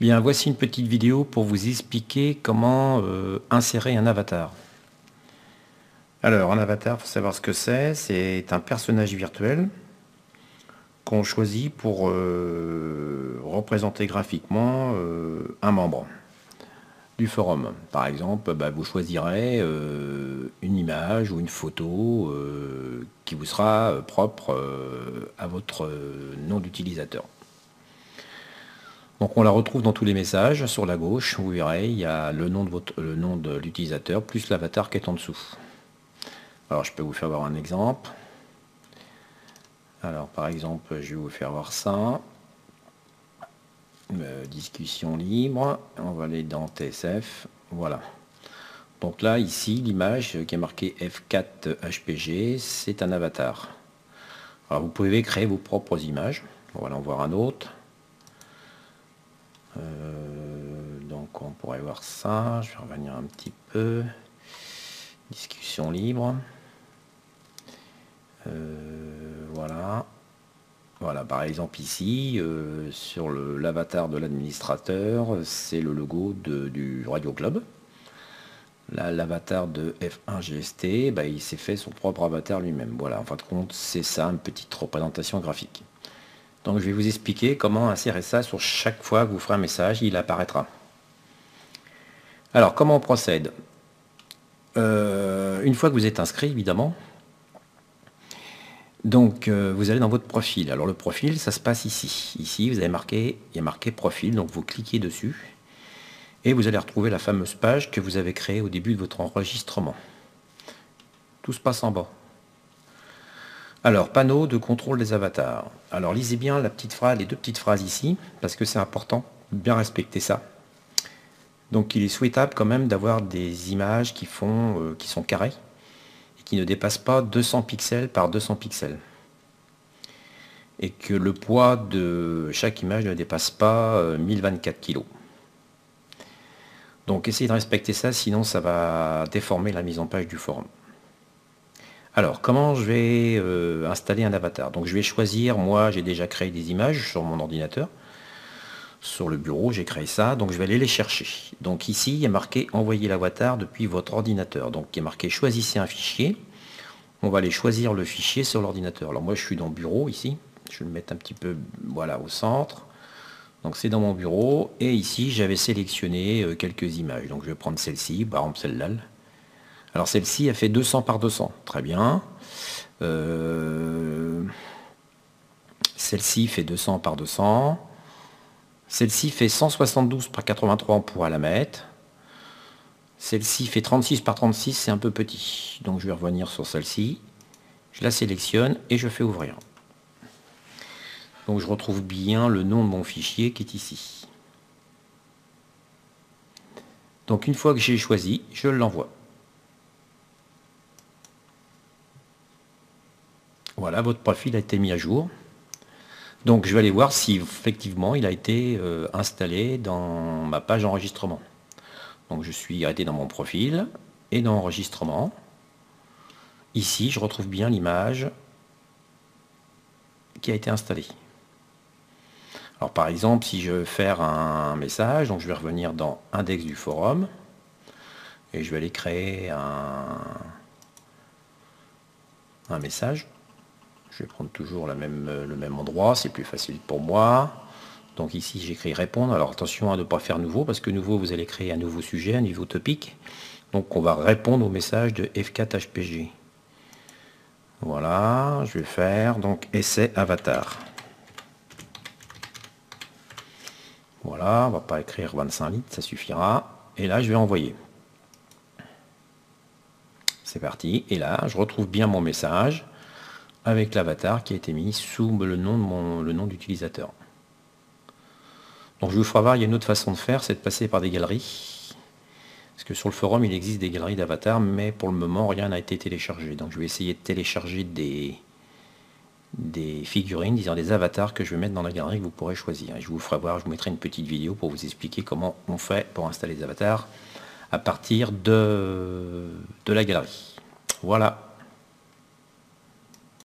Bien, voici une petite vidéo pour vous expliquer comment insérer un avatar. Alors, un avatar, il faut savoir ce que c'est. C'est un personnage virtuel qu'on choisit pour représenter graphiquement un membre du forum. Par exemple, vous choisirez une image ou une photo qui vous sera propre à votre nom d'utilisateur. Donc on la retrouve dans tous les messages. Sur la gauche, vous verrez, il y a le nom de l'utilisateur plus l'avatar qui est en dessous. Alors je peux vous faire voir un exemple. Alors par exemple, je vais vous faire voir ça. Discussion libre. On va aller dans TSF. Voilà. Donc là, ici, l'image qui est marquée F4 HPG, c'est un avatar. Alors vous pouvez créer vos propres images. On va aller en voir un autre. Donc on pourrait voir ça, je vais revenir un petit peu. Discussion libre. Voilà. Voilà, par exemple ici, sur l'avatar de l'administrateur, c'est le logo du Radio Club. Là, l'avatar de F1 GST, il s'est fait son propre avatar lui-même. Voilà, en fin de compte, c'est ça, une petite représentation graphique. Donc je vais vous expliquer comment insérer ça sur chaque fois que vous ferez un message, il apparaîtra. Alors, comment on procède? Une fois que vous êtes inscrit, évidemment, donc vous allez dans votre profil. Alors le profil, ça se passe ici. Ici, vous avez marqué, il y a marqué profil, donc vous cliquez dessus et vous allez retrouver la fameuse page que vous avez créée au début de votre enregistrement. Tout se passe en bas. Alors, panneau de contrôle des avatars. Alors lisez bien la petite phrase, les deux petites phrases ici, parce que c'est important de bien respecter ça. Donc il est souhaitable quand même d'avoir des images qui sont carrées et qui ne dépassent pas 200 pixels par 200 pixels. Et que le poids de chaque image ne dépasse pas 1024 kg. Donc essayez de respecter ça, sinon ça va déformer la mise en page du forum. Alors, comment je vais installer un avatar? Donc je vais choisir, moi j'ai déjà créé des images sur mon ordinateur. Sur le bureau, j'ai créé ça, donc je vais aller les chercher. Donc ici, il y a marqué envoyer l'avatar depuis votre ordinateur. Donc il y a marqué choisissez un fichier. On va aller choisir le fichier sur l'ordinateur. Alors moi je suis dans le bureau ici. Je vais le mettre un petit peu voilà, au centre. Donc c'est dans mon bureau. Et ici j'avais sélectionné quelques images. Donc je vais prendre celle-ci, par exemple celle-là. Alors celle-ci a fait 200 par 200. Très bien. Celle-ci fait 200 par 200. Celle-ci fait 172 par 83, on pourra la mettre. Celle-ci fait 36 par 36, c'est un peu petit. Donc je vais revenir sur celle-ci. Je la sélectionne et je fais ouvrir. Donc je retrouve bien le nom de mon fichier qui est ici. Donc une fois que j'ai choisi, je l'envoie. Voilà, votre profil a été mis à jour. Donc je vais aller voir si effectivement il a été installé dans ma page enregistrement. Donc je suis arrêté dans mon profil et dans enregistrement. Ici, je retrouve bien l'image qui a été installée. Alors par exemple, si je veux faire un message, donc je vais revenir dans index du forum et je vais aller créer un message. Je vais prendre toujours le même endroit, c'est plus facile pour moi. Donc ici j'écris répondre. Alors attention à ne pas faire nouveau, parce que nouveau vous allez créer un nouveau sujet, un nouveau topic. Donc on va répondre au message de F4 HPG. Voilà, je vais faire donc essai avatar. Voilà, on va pas écrire 25 litres, ça suffira. Et là je vais envoyer. C'est parti. Et là je retrouve bien mon message avec l'avatar qui a été mis sous le nom d'utilisateur. Donc je vous ferai voir, il y a une autre façon de faire, c'est de passer par des galeries. Parce que sur le forum, il existe des galeries d'avatars, mais pour le moment, rien n'a été téléchargé. Donc je vais essayer de télécharger des figurines, disons des avatars que je vais mettre dans la galerie que vous pourrez choisir. Et je vous ferai voir, je vous mettrai une petite vidéo pour vous expliquer comment on fait pour installer les avatars à partir de la galerie. Voilà.